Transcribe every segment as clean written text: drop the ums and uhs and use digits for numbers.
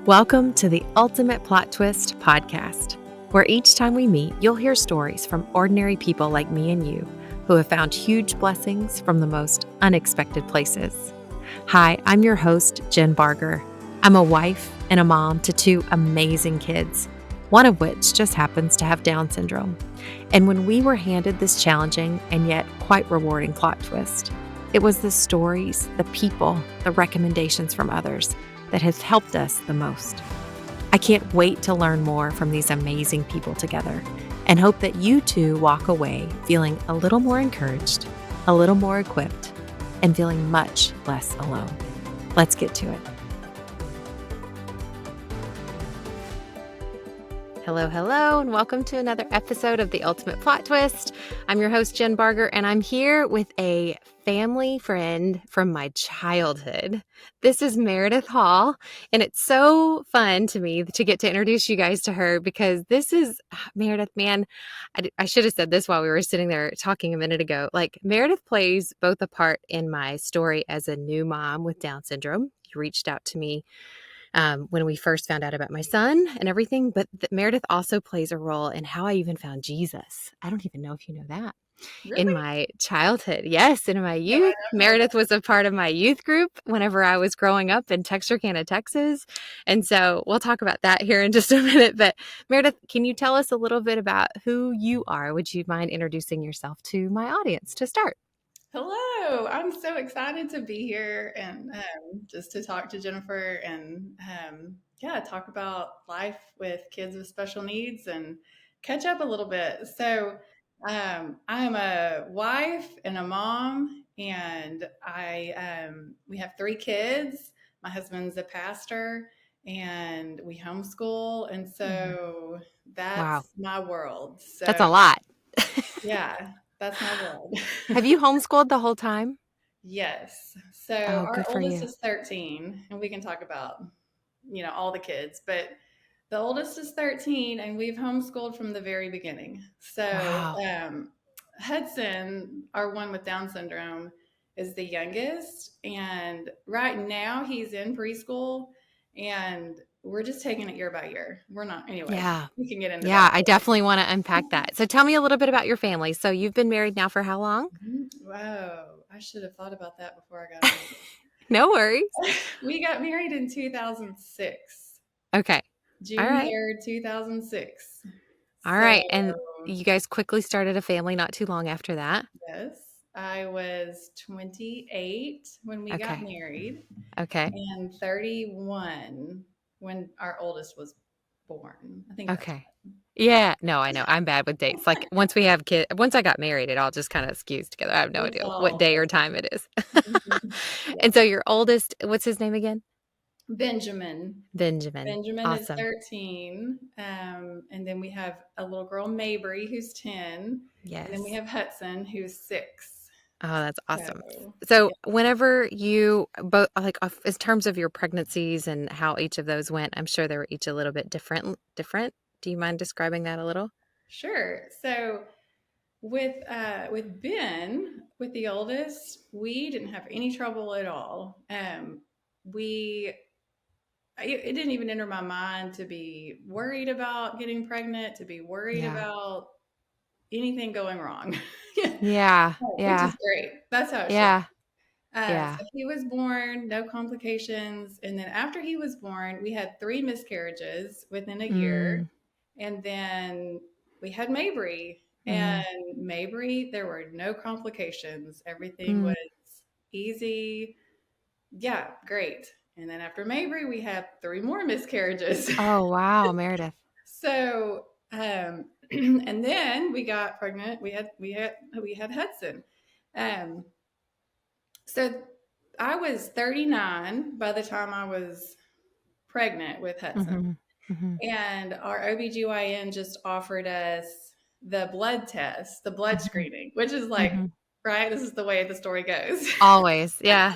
Welcome to the Ultimate Plot Twist podcast, where each time we meet, you'll hear stories from ordinary people like me and you who have found huge blessings from the most unexpected places. Hi, I'm your host, Jen Barger. I'm a wife and a mom to two amazing kids, one of which just happens to have Down syndrome. And when we were handed this challenging and yet quite rewarding plot twist, it was the stories, the people, the recommendations from others that has helped us the most. I can't wait to learn more from these amazing people together and hope that you too walk away feeling a little more encouraged, a little more equipped, and feeling much less alone. Let's get to it. Hello, and welcome to another episode of The Ultimate Plot Twist. I'm your host, Jen Barger, and I'm here with a family friend from my childhood. This is Meredith Hall, and it's so fun to me to get to introduce you guys to her because this is, Meredith, man, I should have said this while we were sitting there talking a minute ago. Like, Meredith plays both a part in my story as a new mom with Down syndrome. You reached out to me when we first found out about my son and everything, but Meredith also plays a role in how I even found Jesus. I don't even know if you know that. Really? In my childhood, yes, in my youth, Meredith was a part of my youth group whenever I was growing up in Texarkana, Texas. And so we'll talk about that here in just a minute. But Meredith, can you tell us a little bit about who you are? Would you mind introducing yourself to my audience to start? Hello, I'm so excited to be here and just to talk to Jennifer and talk about life with kids with special needs and catch up a little bit. So I am a wife and a mom, and we have three kids. My husband's a pastor, and we homeschool, and so that's my world. So That's a lot. yeah. That's my world. Have you homeschooled the whole time? Yes. So Good our for oldest you. is 13, and we can talk about, all the kids, but the oldest is 13, and we've homeschooled from the very beginning. So Wow. Hudson, our one with Down syndrome, is the youngest, and right now he's in preschool, and we're just taking it year by year. We're not, anyway, Yeah. we can get into Yeah, that. I definitely want to unpack that. So tell me a little bit about your family. So you've been married now for how long? Wow. I should have thought about that before I got married. No worries. We got married in 2006. Okay. June All right. 3rd, 2006. All So, right. And you guys quickly started a family not too long after that. yes, I was 28 when we got Okay. married Okay. and 31 when our oldest was born. I think that's Okay. Yeah. No, I know. I'm bad with dates. Like once we have kids, once I got married, it all just kind of skews together. I have no it's idea what all day or time it is. yeah. And so your oldest, what's his name again? Benjamin. Benjamin. Benjamin is Awesome. 13. And then we have a little girl, Mabry, who's 10. Yes. And then we have Hudson, who's 6. Oh, that's awesome. So So whenever you both, like in terms of your pregnancies and how each of those went, I'm sure they were each a little bit different. Do you mind describing that a little? sure. So with Ben, with the oldest, we didn't have any trouble at all. It didn't even enter my mind to be worried about getting pregnant, to be worried about anything going wrong. Yeah. Which Yeah. is great. That's how it should Yeah. be. Yeah. So he was born, no complications. And then after he was born, we had 3 miscarriages within a year. And then we had Mabry. And Mabry, there were no complications. Everything was easy. Yeah, great. And then after Mabry, we had 3 more miscarriages. Oh, wow, Meredith. So, and then we got pregnant. We had Hudson. So I was 39 by the time I was pregnant with Hudson. And our OBGYN just offered us the blood test, the blood screening, which is like, right? This is the way the story goes. Always. Yeah.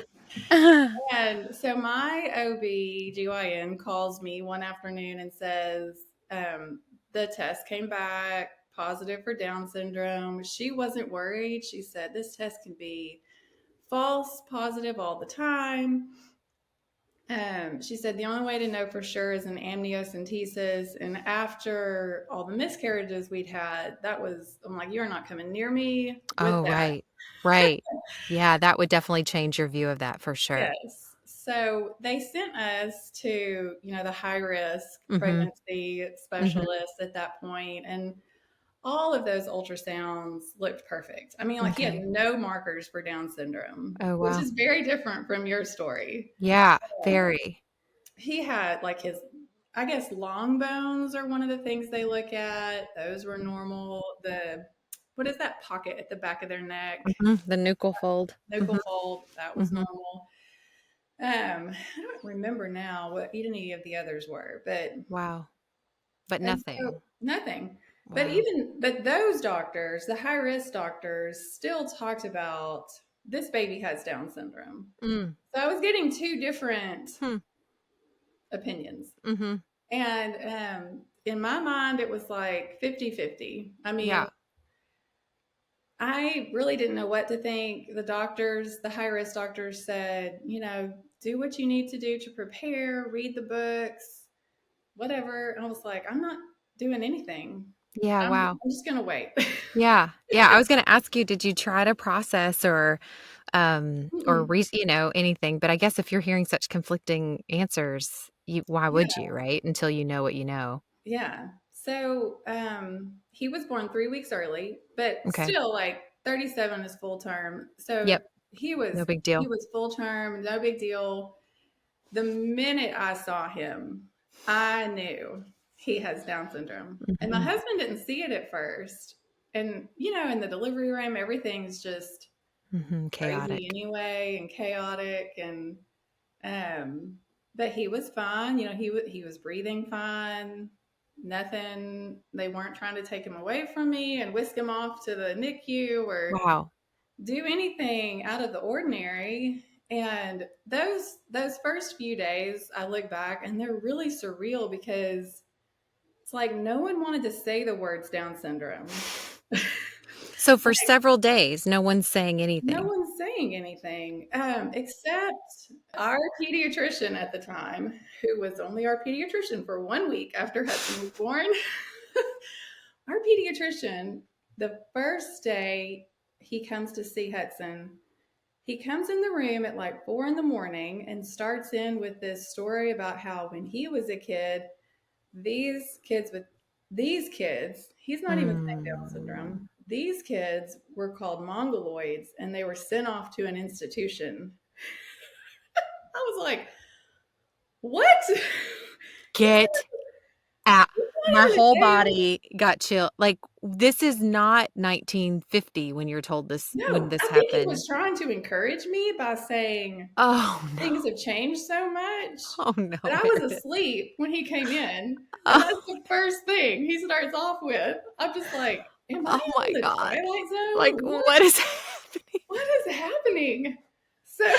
And so my OBGYN calls me one afternoon and says, the test came back positive for Down syndrome. She wasn't worried. She said, this test can be false positive all the time. She said the only way to know for sure is an amniocentesis. And after all the miscarriages we'd had, I'm like, you're not coming near me with Oh, that. right. Right. Yeah, that would definitely change your view of that for sure. Yes. So they sent us to, the high risk Mhm. pregnancy Mhm. specialist at that point, and all of those ultrasounds looked perfect. I mean, like he had Okay. no markers for Down syndrome, Oh, which wow. is very different from your story. Yeah, Um, very. he had like I guess long bones are one of the things they look at. Those were normal. What is that pocket at the back of their neck? Mhm. The nuchal fold. Nuchal Mhm. fold, that was Mhm. normal. I don't remember now what any of the others were, but Wow. But and so nothing. nothing. Wow. But those doctors, the high risk doctors, still talked about this baby has Down syndrome. Mm. So I was getting two different Hmm. opinions. Mhm. And in my mind, it was like 50-50. I mean, Yeah. I really didn't know what to think. The high risk doctors said, do what you need to do to prepare, read the books, whatever. And I was like, I'm not doing anything. Yeah, wow. I'm just going to wait. Yeah. Yeah, I was gonna ask you, did you try to process or Mm-mm. anything? But I guess if you're hearing such conflicting answers, why would Yeah. you, right? Until you know what you know. Yeah. So he was born 3 weeks early, but Okay. still like 37 is full term. So Yep. he No was big he deal. was full term, no big deal. The minute I saw him, I knew he has Down syndrome. And my Mhm. husband didn't see it at first. And in the delivery room, everything's just Mhm. crazy Chaotic. anyway and chaotic and um but he was fine. He was breathing fine. Nothing. They weren't trying to take him away from me and whisk him off to the NICU or Wow. do anything out of the ordinary. And those first few days, I look back and they're really surreal because it's like no one wanted to say the words Down syndrome. So for Like several days, no one's saying no anything. one's saying anything except our pediatrician at the time, who was only our pediatrician for 1 week after Hudson was born. Our pediatrician, the first day he comes to see Hudson, he comes in the room at like 4 in the morning and starts in with this story about how when he was a kid, these kids with these kids, he's not even saying Down Mm. syndrome. These kids were called mongoloids and they were sent off to an institution. I was like, what? Get out. He's My not even a whole day old. body got chill. Like, this is not 1950 when No, this I think he happened. was trying to encourage me by saying Oh, no. things have changed so much. Oh, no, But I was Meredith. asleep when he came in, and that's Oh, the first thing he starts off with. I'm just like, am I oh my in the gosh. Twilight Like, Zone? what is happening? What is happening? So,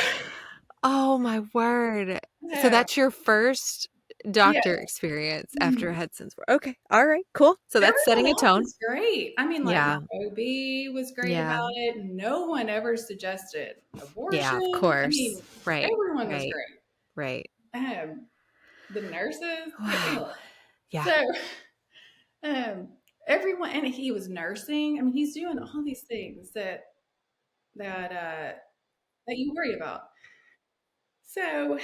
Oh my word. So yeah, that's your first yeah. doctor experience after Mhm. Hudson's birth. Okay. All right. Cool. So that's Everyone setting a else tone. was great. I mean, like my Yeah. OB was great Yeah. about it. No one ever suggested Yeah, of abortion. I course. mean, Right. everyone was Right. great. Right. Um, the nurses, but Wow. anyway. Yeah. So, um, everyone, and he was nursing. I mean, he's doing all these things that that you worry about. So,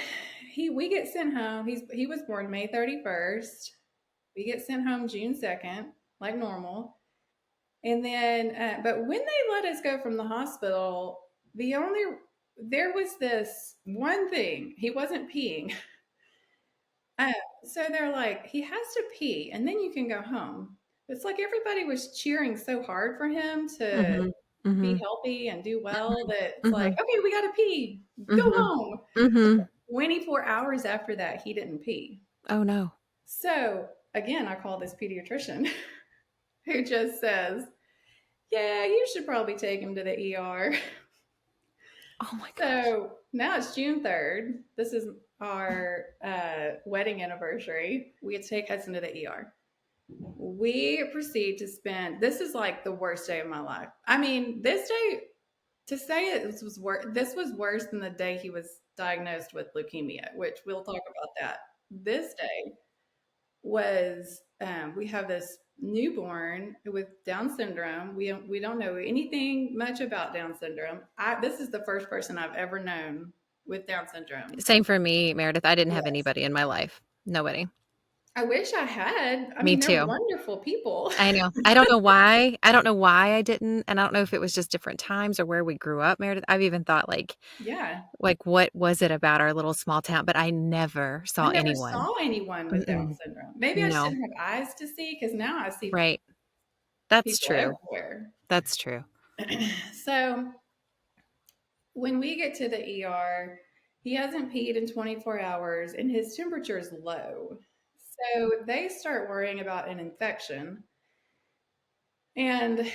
we get sent home. He was born May 31st. We get sent home June 2nd, like normal. And then, but when they let us go from the hospital, there was this one thing. He wasn't peeing. Uh, so they're like, he has to pee, and then you can go home. It's like everybody was cheering so hard for him to Mhm. be Mhm. healthy and do well that it's like, Mhm. okay, we got to pee. Go Mhm. home. Mhm. 24 hours after that, he didn't pee. Oh no. So again, I call this pediatrician who just says, yeah, you should probably take him to the ER. Oh my gosh. So now it's June 3rd. This is our wedding anniversary. We had to take Hudson to the ER. We proceed to spend, this is like the worst day of my life. I mean, this day to say was worse, this was worse than the day he was diagnosed with leukemia, which we'll talk about that. This day was we have this newborn with Down syndrome. We don't know anything much about Down syndrome. This is the first person I've ever known with Down syndrome. Same for me, Meredith. I didn't have Yes. anybody in my life. Nobody. I wish I had. I Me mean, they're too. wonderful people. I know. I don't know why. I don't know why I didn't. And I don't know if it was just different times or where we grew up, Meredith. I've even thought Yeah. like what was it about our little small town? But I never I saw never anyone. saw anyone with Down Mm-mm. syndrome. Maybe I No. shouldn't have eyes to see because now I see Right. That's people true. everywhere. That's true. So when we get to the ER, he hasn't peed in 24 hours and his temperature is low. So they start worrying about an infection. And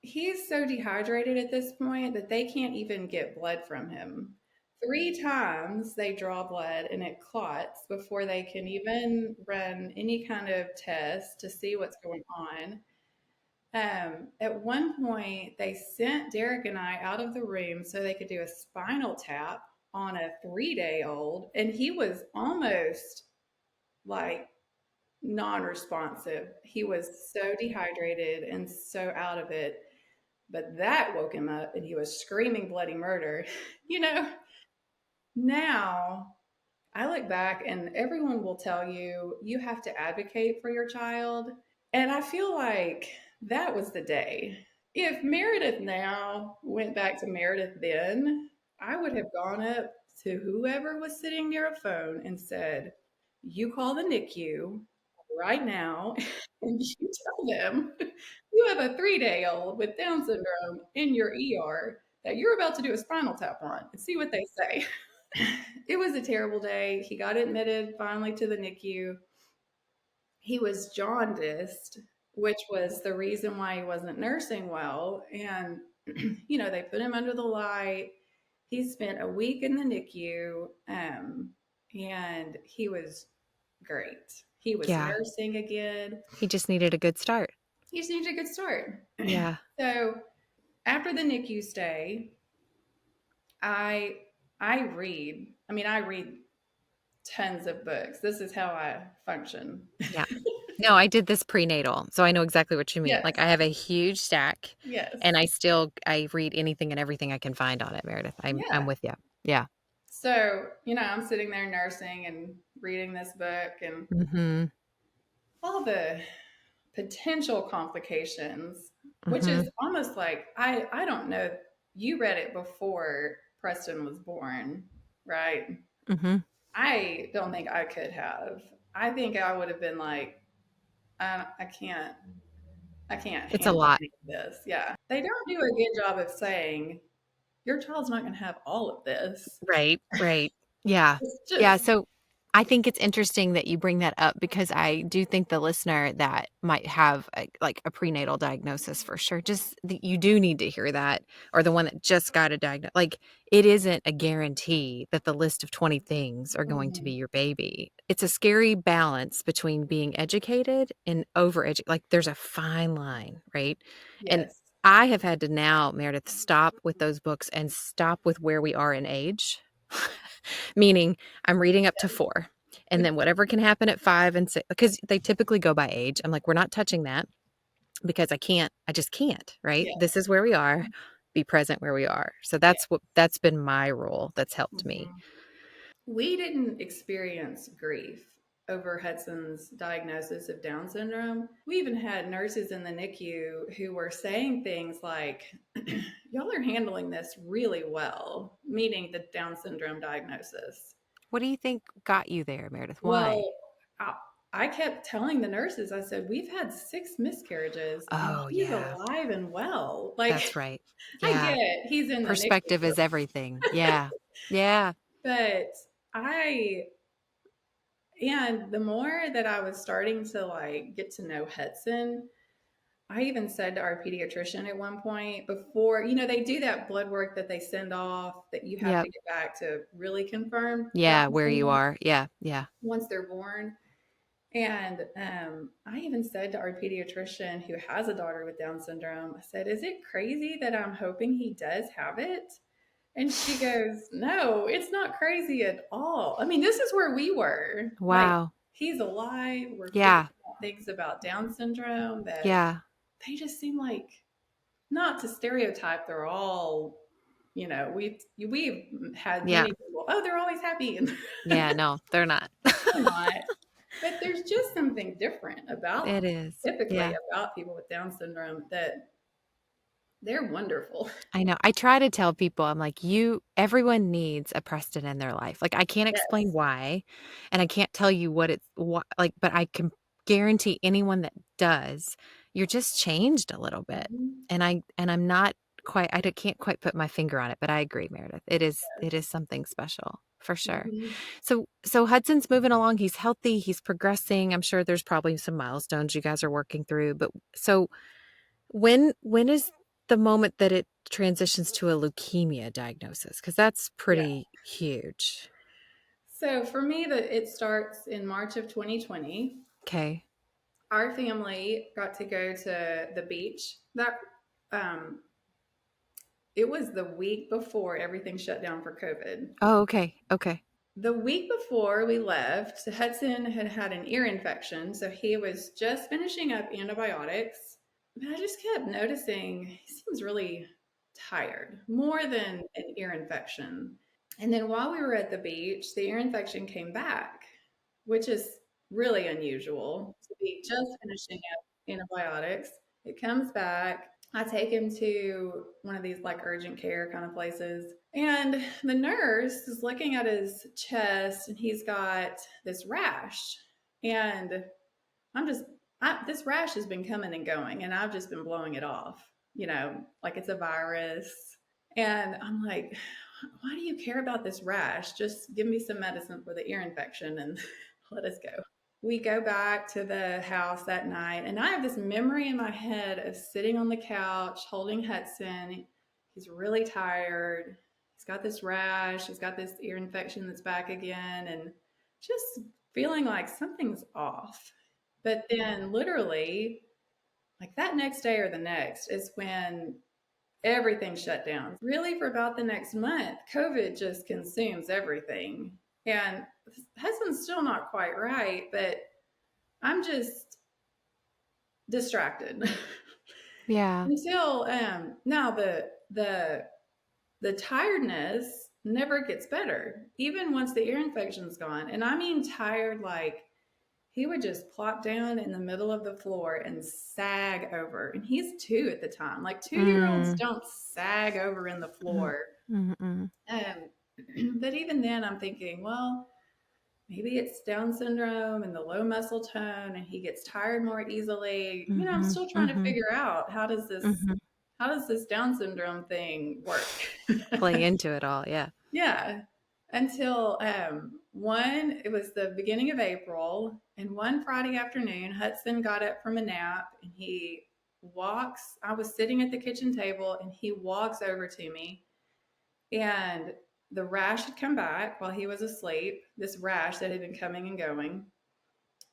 he's so dehydrated at this point that they can't even get blood from him. 3 times they draw blood and it clots before they can even run any kind of test to see what's going on. At one point, they sent Derek and I out of the room so they could do a spinal tap on a 3-day old, and he was almost like non responsive. He was so dehydrated and so out of it. But that woke him up and he was screaming bloody murder. You know, now I look back and everyone will tell you you have to advocate for your child. And I feel like that was the day. If Meredith now went back to Meredith then, I would have gone up to whoever was sitting near a phone and said, "You call the NICU right now and you tell them you have a 3-day old with Down syndrome in your ER that you're about to do a spinal tap on and see what they say." It was a terrible day. He got admitted finally to the NICU. He was jaundiced, which was the reason why he wasn't nursing well. And, they put him under the light. He spent a week in the NICU, and he was great. He was Yeah. nursing again. He just needed a good start. He just needed a good start. Yeah. So after the NICU stay, I I read. I mean, I read tons of books. This is how I function. Yeah. No, I did this prenatal, so I know exactly what you mean. Yes. Like I have a huge stack and Yes. I read anything and everything I can find on it, Meredith. I'm Yeah. with you. Yeah. So, I'm sitting there nursing and reading this book and Mhm. all the potential complications, which Mhm. is almost like I don't know. You read it before Preston was born, right? Mhm. I don't think I could have. I think I would have been like, I can't It's a handle lot. any of this. Yeah. They don't do a good job of saying your child's not going to have all of this. Right, right. Yeah. It's Yeah, just, so I think it's interesting that you bring that up because I do think the listener that might have a prenatal diagnosis for sure, just you do need to hear that, or the one that just got a diagnosis. Like it isn't a guarantee that the list of 20 things are going to be mhm. your baby. It's a scary balance between being educated and over educated. Like there's a fine line, right? And Yes. I have had to now, Meredith, stop with those books and stop with where we are in age. Meaning I'm reading up to 4. And then whatever can happen at 5 and 6, because they typically go by age. I'm like, we're not touching that because I just can't, right? Yeah. This is where we are. Be present where we are. So Yeah. that's been my role that's helped me. Mhm. We didn't experience grief over Hudson's diagnosis of Down syndrome. We even had nurses in the NICU who were saying things like, "Y'all are handling this really well," meaning the Down syndrome diagnosis. What do you think got you there, Meredith? Why? Well, I, I kept telling the nurses, I said, "We've had 6 miscarriages and Oh, he's yeah. alive and well." Like, That's right. I Yeah. get it. He's in the Perspective NICU. is everything. Yeah. Yeah. But I and the more that I was starting to like get to know Hudson, I even said to our pediatrician at one point before, they do that blood work that they send off that you have to Yep. get back to really confirm Down Yeah, where you syndrome are. Yeah. Yeah. once they're born. And I even said to our pediatrician who has a daughter with Down syndrome, I said, "Is it crazy that I'm hoping he does have it?" And she goes, "No, it's not crazy at all." I mean, this is where we were. Like, Wow. he's alive. We're figuring Yeah. out things about Down syndrome that Yeah. they just seem like, not to stereotype, they're all, we've had Yeah. many people, oh, they're always happy. And Yeah. No, they're not. they're not. But there's just something different about, It is. typically, Yeah. about people with Down syndrome, that they're wonderful. I know. I try to tell people, I'm like, everyone needs a Preston in their life. Like, I can't explain Yes. why, and I can't tell you like, but I can guarantee anyone that does, you're just changed a little bit. Mhm. And I'm not quite, can't quite put my finger on it, but I agree, Meredith. It is Yes. something special for sure. Mhm. So Hudson's moving along. He's healthy. He's progressing. I'm sure there's probably some milestones you guys are working through, but so when is the moment that it transitions to a leukemia diagnosis? Because that's Yeah. pretty huge. So for me, it starts in March of 2020. Okay. Our family got to go to the beach. Um, it was the week before everything shut down for COVID. Oh, okay. Okay. The week before we left, Hudson had had an ear infection, so he was just finishing up antibiotics. But I just kept noticing he seems really tired, more than an ear infection. And then while we were at the beach, the ear infection came back, which is really unusual to be just finishing up antibiotics. It comes back. I take him to one of these like urgent care kind of places. And the nurse is looking at his chest and he's got this rash. And I'm just, this rash has been coming and going, and I've just been blowing it off, like it's a virus. And I'm like, why do you care about this rash? Just give me some medicine for the ear infection and let us go. We go back to the house that night, and I have this memory in my head of sitting on the couch holding Hudson. He's really tired. He's got this rash. He's got this ear infection that's back again, and just feeling like something's off. But then, literally, like that next day or the next, is when everything shut down. Really, for about the next month, COVID just consumes everything. And Hudson's still not quite right, but I'm just distracted. Yeah. Until now the tiredness never gets better, even once the ear infection's gone. And I mean tired, like he would just plop down in the middle of the floor and sag over. And he's 2 at the time. Like 2-year-olds Mm. don't sag over in the Mm. floor. Mm-mm. But even then, I'm thinking, well, maybe it's Down syndrome and the low muscle tone, and he gets tired more easily. I'm Mm-hmm. still trying to Mm-hmm. figure out Mm-hmm. how does this Down syndrome thing work? Play into it all. Yeah. Yeah. Until it was the beginning of April, and one Friday afternoon, Hudson got up from a nap and he walks. I was sitting at the kitchen table and he walks over to me, and the rash had come back while he was asleep. This rash that had been coming and going.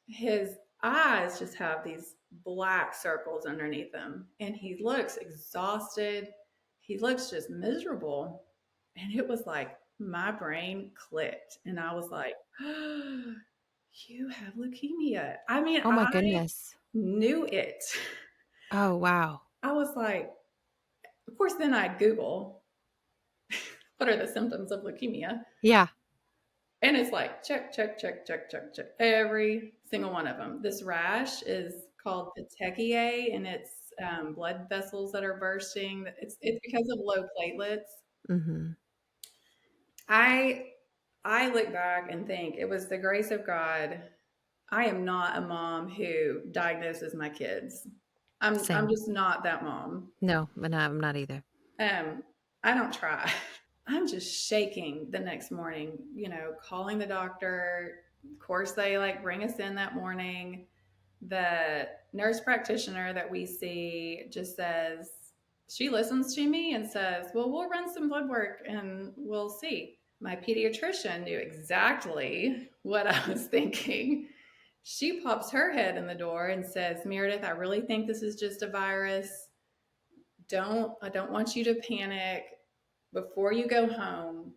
His eyes just have these black circles underneath them, and he looks exhausted. He looks just miserable. And it was like my brain clicked, and I was like, oh, you have leukemia. I mean, Oh my I goodness. knew it. Oh wow. I was like, of course, then I Google what are the symptoms of leukemia. Yeah. And it's like check, check, check, check, check, check. Every single one of them. This rash is called petechiae, and it's blood vessels that are bursting. It's because of low platelets. Mm-hmm. I I look back and think it was the grace of God. I am not a mom who diagnoses my kids. I'm Same. just not that mom. No, but I'm not either. Um, I don't try. I'm just shaking the next morning, calling the doctor. Of course, they like bring us in that morning. The nurse practitioner that we see just says, she listens to me and says, well, we'll run some blood work and we'll see. My pediatrician knew exactly what I was thinking. She pops her head in the door and says, Meredith, I really think this is just a virus. I don't want you to panic. Before you go home,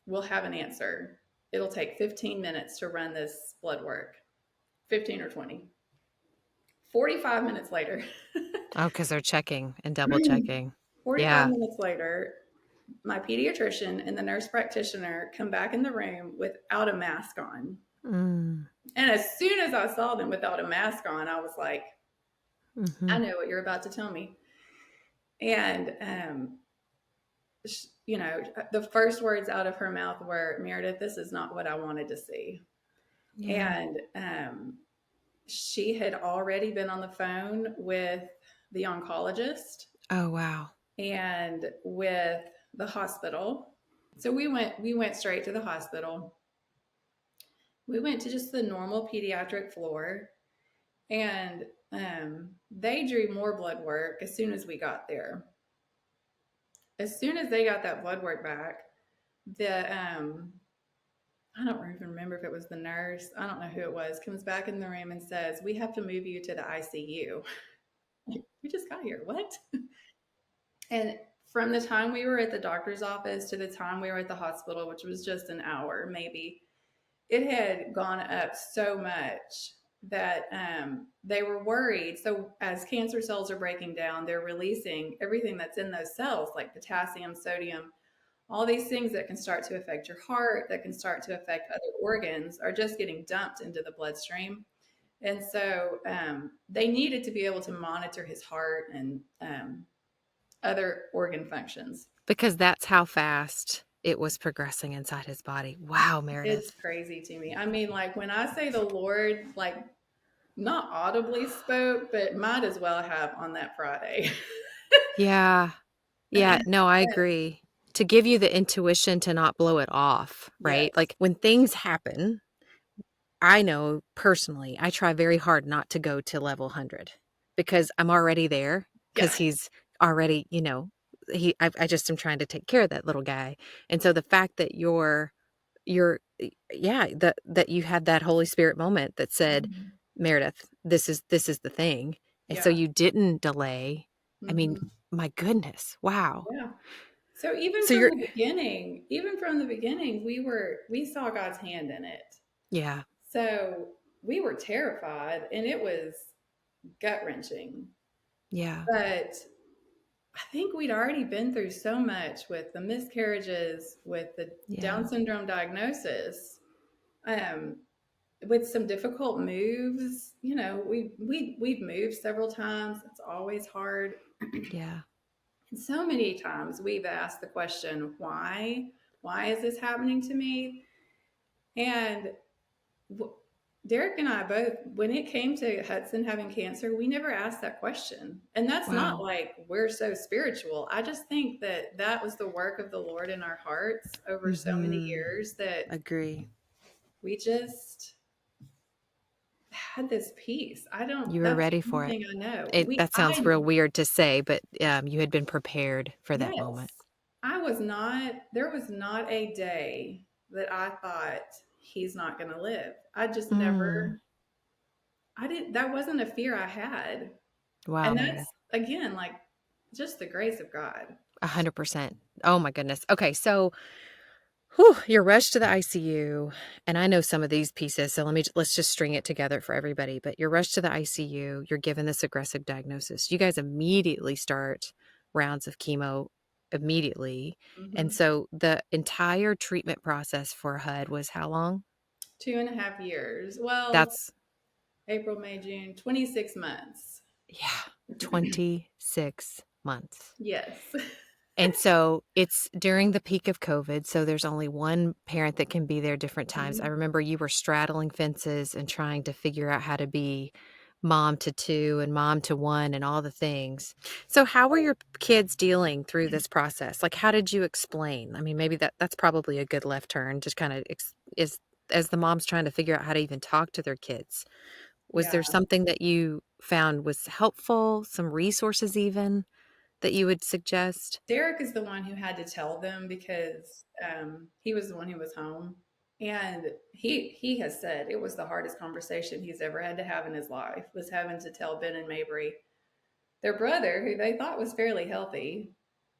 we'll have an answer. It'll take 15 minutes to run this blood work, 15 or 20. 45 minutes later, Oh, because they're checking and double checking. 45 Yeah. minutes later, my pediatrician and the nurse practitioner come back in the room without a mask on. Mm. And as soon as I saw them without a mask on, I was like, Mm-hmm. I know what you're about to tell me. And, the first words out of her mouth were, Meredith, this is not what I wanted to see. Yeah. And she had already been on the phone with the oncologist Oh, wow. and with the hospital. So we went straight to the hospital. We went to just the normal pediatric floor, and they drew more blood work as soon as we got there. As soon as they got that blood work back, the I don't even remember if it was the nurse, I don't know who it was, comes back in the room and says, we have to move you to the ICU. We just got here. What? And from the time we were at the doctor's office to the time we were at the hospital, which was just an hour maybe, it had gone up so much that they were worried. So as cancer cells are breaking down, they're releasing everything that's in those cells, like potassium, sodium, all these things that can start to affect your heart, that can start to affect other organs, are just getting dumped into the bloodstream. And so they needed to be able to monitor his heart and other organ functions. Because that's how fast it was progressing inside his body. Wow, It's Meredith. crazy to me. I mean, like when I say the Lord, like not audibly spoke, but might as well have on that Friday. Yeah. Yeah. No, I agree. To give you the intuition to not blow it off, Yes. right? Like when things happen, I know personally, I try very hard not to go to level 100 because I'm already there Yeah. because he's already, I just am trying to take care of that little guy. And so the fact that yeah, that you had that Holy Spirit moment that said, Mhm. Meredith, this is the thing. And so Yeah. you didn't delay. I mean, Hmm. my goodness. Wow. Yeah. So even So from you're, the beginning, we saw God's hand in it. yeah, So we were terrified and it was gut wrenching. yeah, But I think we'd already been through so much with the miscarriages, with the yeah, Down syndrome diagnosis, um, with some difficult moves. We've moved several times. It's always hard. yeah, And so many times we've asked the question, why? Why is this happening to me? And Derek and I both, when it came to Hudson having cancer, we never asked that question. And that's not wow. like we're so spiritual. I just think that that was the work of the Lord in our hearts over so many Mm-hmm. years that Agree. we just had this peace. You were That's ready one for it. thing I know. That sounds real weird to say, but you had been prepared for that Yes, moment. there was not a day that I thought he's not going to live. Mm. That wasn't a fear I had. Wow, And Meredith. that's, again, like just the grace of God. 100%. Oh my goodness. Okay, so whew, you're rushed to the ICU, and I know some of these pieces, so let's just string it together for everybody. But you're rushed to the ICU, you're given this aggressive diagnosis. You guys immediately start rounds of chemo immediately. And Hmm. so the entire treatment process for HUD was how long? 2.5 years. Well, That's April, May, June, 26 months. yeah, 26 months. Yes. And so it's during the peak of COVID. So there's only one parent that can be there different times. I Mhm. remember you were straddling fences and trying to figure out how to be mom to two and mom to one and all the things. So how were your kids dealing through this process? Like, how did you explain? I mean, maybe that's probably a good left turn, just kind of is as the mom's trying to figure out how to even talk to their kids. Was Yeah. there something that you found was helpful, some resources even that you would suggest? Derek is the one who had to tell them because he was the one who was home. And he has said it was the hardest conversation he's ever had to have in his life, was having to tell Ben and Mabry, their brother, who they thought was fairly healthy,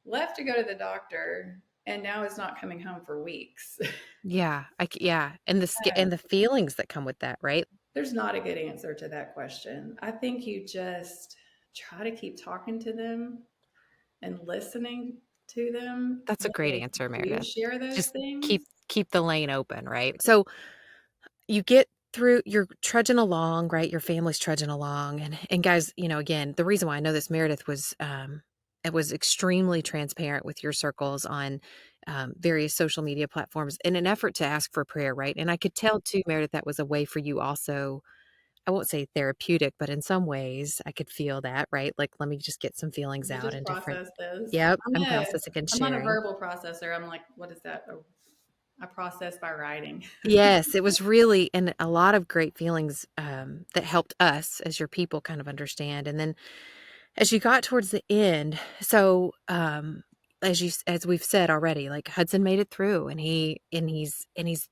left to go to the doctor and now is not coming home for weeks. Yeah, yeah, and and the feelings that come with that, right? There's not a good answer to that question. I think you just try to keep talking to them and listening to them That's a when great they answer, do Meredith. share those Just things. keep the lane open, right? So you get through, you're trudging along, right? Your family's trudging along, and guys, again, the reason why I know this, Meredith was it was extremely transparent with your circles on various social media platforms in an effort to ask for prayer, right? And I could tell too, Meredith, that was a way for you also. I won't say therapeutic, but in some ways I could feel that, right? Like, let me just get some feelings Let me out just and different. process this. Yep, and processing and I'm not a sharing. verbal processor. I'm like, what is that? Oh, I process by writing. Yes, it was really, and a lot of great feelings that helped us as your people kind of understand. And then as you got towards the end, so as we've said already, like Hudson made it through, and he's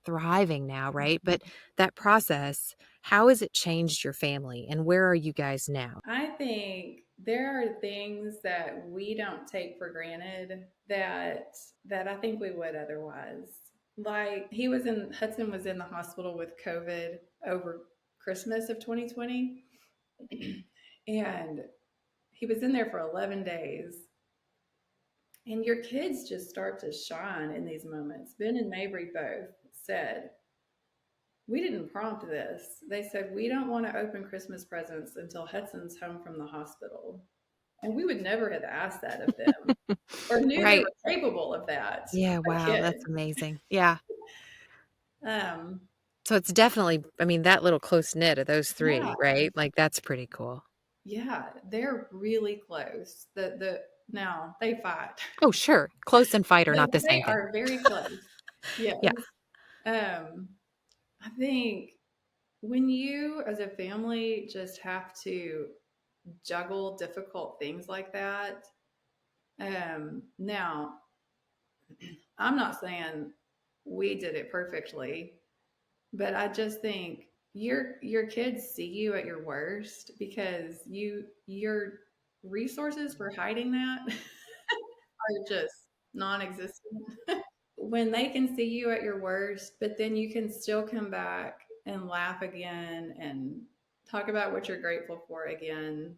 thriving now, right? But that process, how has it changed your family, and where are you guys now? I think there are things that we don't take for granted that I think we would otherwise. Like Hudson was in the hospital with COVID over Christmas of 2020, and he was in there for 11 days. And your kids just start to shine in these moments. Ben and Mabry both said, we didn't prompt this. They said, we don't want to open Christmas presents until Hudson's home from the hospital. And we would never have asked that of them or knew they Right. were capable of that. Yeah, A wow, kid. that's amazing. Yeah. Um, So it's definitely, I mean, that little close knit of those yeah, 3, right? Like, that's pretty cool. yeah, they're really close. The now they fight, Oh, sure. Close and fight are but not the they same thing. are very close. Yes. Yeah. Um, I think when you as a family just have to juggle difficult things like that, now I'm not saying we did it perfectly, but I just think your kids see you at your worst because your resources for hiding that are just non-existent. When they can see you at your worst, but then you can still come back and laugh again and talk about what you're grateful for again.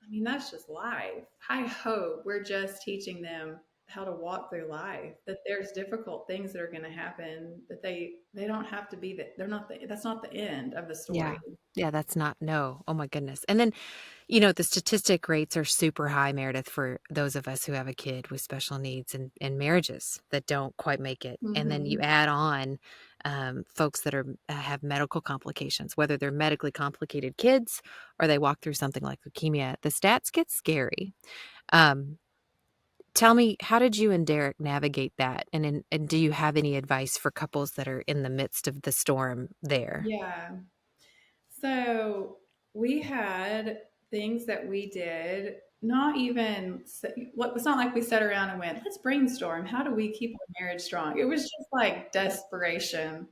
I mean, that's just life. I hope we're just teaching them how to walk through life, that there's difficult things that are going to happen, that they don't have to be that they're not that's not the end of the Yeah. story. Yeah, that's not, no. Oh my goodness. And then, the statistic rates are super high, Meredith, for those of us who have a kid with special needs and marriages that don't quite make it. And then you Mm-hmm. add on folks that have medical complications, whether they're medically complicated kids or they walk through something like leukemia. The stats get scary. Um, Tell me, how did you and Derek navigate that? And do you have any advice for couples that are in the midst of the storm there? Yeah. So we had things that we did, not even, it's not like we sat around and went, let's brainstorm. How do we keep our marriage strong? It was just like desperation.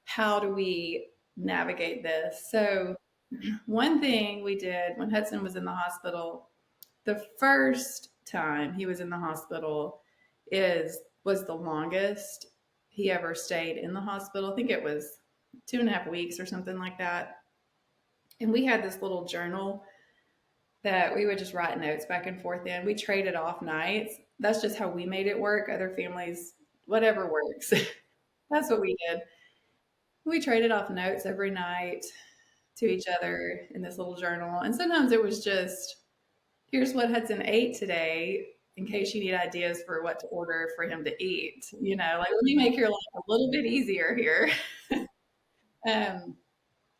How do we navigate this? So, one thing we did when Hudson was in the hospital, the first time he was in the hospital was the longest he ever stayed in the hospital. I think it was 2.5 weeks or something like that. And we had this little journal that we would just write notes back and forth in. We traded off nights. That's just how we made it work. Other families, whatever works. That's what we did. We traded off notes every night to each other in this little journal. And sometimes it was just, here's what Hudson ate today in case you need ideas for what to order for him to eat. Like, let me make your life a little bit easier here. um,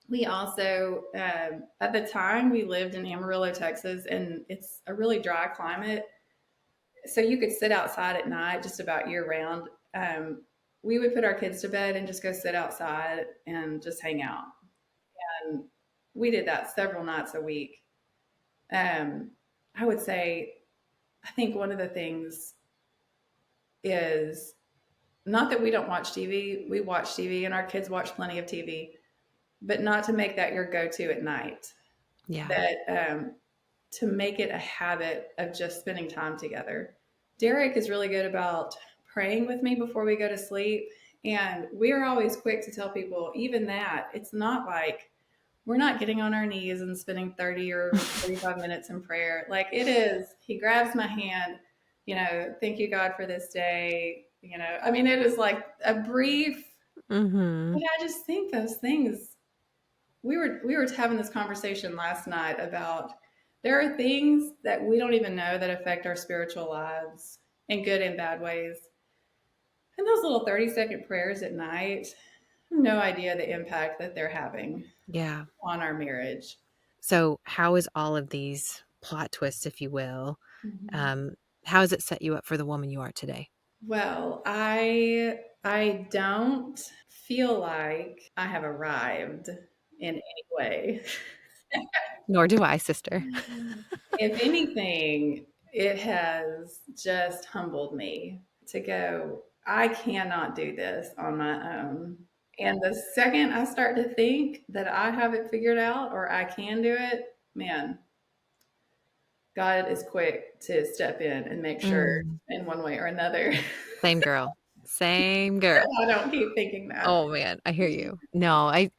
we also, at the time, we lived in Amarillo, Texas, and it's a really dry climate. So you could sit outside at night just about year round. We would put our kids to bed and just go sit outside and just hang out. And we did that several nights a week. Um, I would say, I think one of the things is not that we don't watch TV, we watch TV and our kids watch plenty of TV, but not to make that your go-to at night. Yeah. That to make it a habit of just spending time together. Derek is really good about praying with me before we go to sleep. And we are always quick to tell people, even that, it's not like we're not getting on our knees and spending 30 or 45 minutes in prayer. Like it is, he grabs my hand, thank you, God, for this day. I mean, it is like a brief, Mm-hmm. but I just think those things, we were having this conversation last night about there are things that we don't even know that affect our spiritual lives in good and bad ways. And those little 30-second prayers at night, no idea the impact that they're having Yeah. on our marriage. So how is all of these plot twists, if you will, Mhm. how has it set you up for the woman you are today? Well, I don't feel like I have arrived in any way. Nor do I, sister. If anything, it has just humbled me to go, I cannot do this on my own. And the second I start to think that I have it figured out or I can do it, man, God is quick to step in and make sure Mm, in one way or another same girl. Same that girl. I don't keep thinking that. Oh man, I hear you. No, I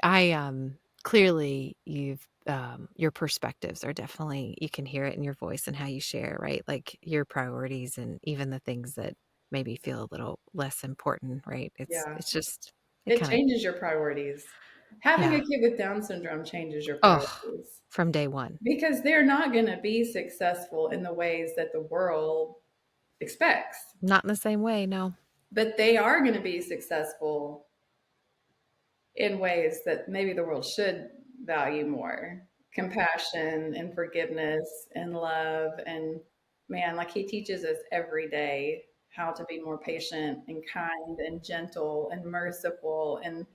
clearly your perspectives are definitely, you can hear it in your voice and how you share, right? Like your priorities and even the things that maybe feel a little less important, right? Yeah. It's just it It kind of, changes your priorities. Having yeah. a kid with Down syndrome changes your Oh, priorities from day one. because they're not going to be successful in the ways that the world expects, Not in the same way, no. but they are going to be successful in ways that maybe the world should value more: compassion and forgiveness and love. And man, like he teaches us every day how to be more patient and kind and gentle and merciful and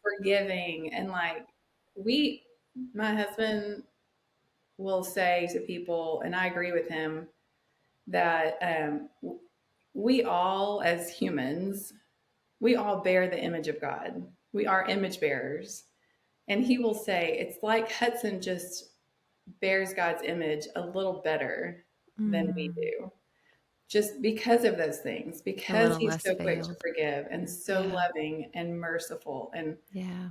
forgiving. And like we, my husband will say to people, and I agree with him, that we all as humans, we all bear the image of God. We are image bearers. And he will say, it's like Hudson just bears God's image a little better than we Mm, do. Just because of those things, a because little he's less so quick to veiled. forgive and so Yeah. loving and merciful. And Yeah.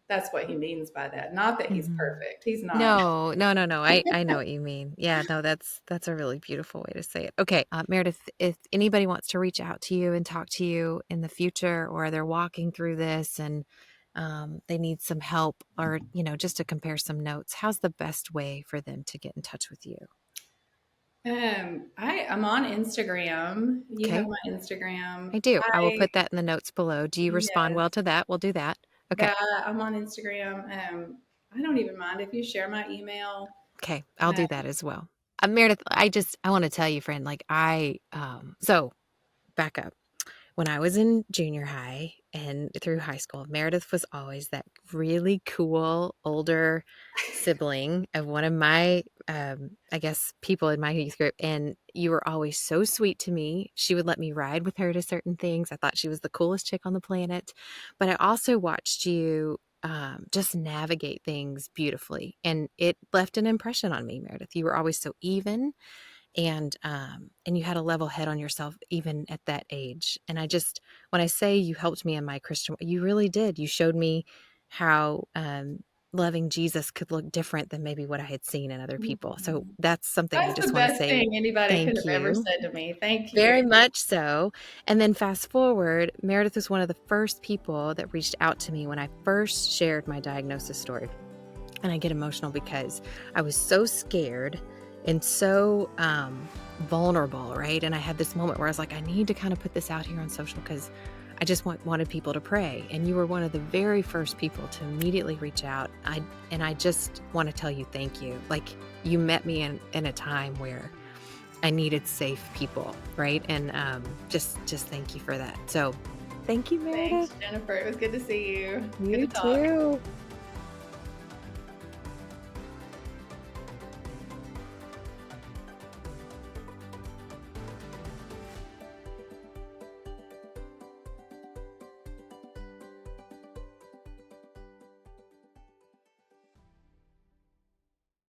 that's what he means by that. Not that he's Mhm. perfect. He's not. No, no, no, no. I know what you mean. Yeah, no, that's a really beautiful way to say it. Okay, Meredith, if anybody wants to reach out to you and talk to you in the future, or they're walking through this and they need some help, or just to compare some notes, how's the best way for them to get in touch with you? I'm on Instagram. You have Okay, my Instagram. I do. I will I put that in the notes below. Do you respond Yes, well to that? We'll do that. Okay. yeah, I'm on Instagram. I don't even mind if you share my email. Okay, I'll Uh, do that as well. Meredith, I want to tell you, friend, like so back up. When I was in junior high and through high school, Meredith was always that really cool older sibling of one of my, I guess, people in my youth group. And you were always so sweet to me. She would let me ride with her to certain things. I thought she was the coolest chick on the planet. But I also watched you just navigate things beautifully. And it left an impression on me, Meredith. You were always so even, and you had a level head on yourself even at that age. And I just, when I say you helped me in my Christian, you really did. You showed me how loving Jesus could look different than maybe what I had seen in other people. So that's something I that's the just want to best say thing anybody could thank have ever you. said to me. Thank you. Very much so. And then fast forward, Meredith was one of the first people that reached out to me when I first shared my diagnosis story. And I get emotional because I was so scared and so vulnerable, right? And I had this moment where I was like, I need to kind of put this out here on social because I just wanted people to pray. And you were one of the very first people to immediately reach out. I just want to tell you thank you. Like you met me in a time where I needed safe people, right? And just thank you for that. So thank you, Thanks, Meredith. Jennifer. It was good to see you. Good to You talk. too.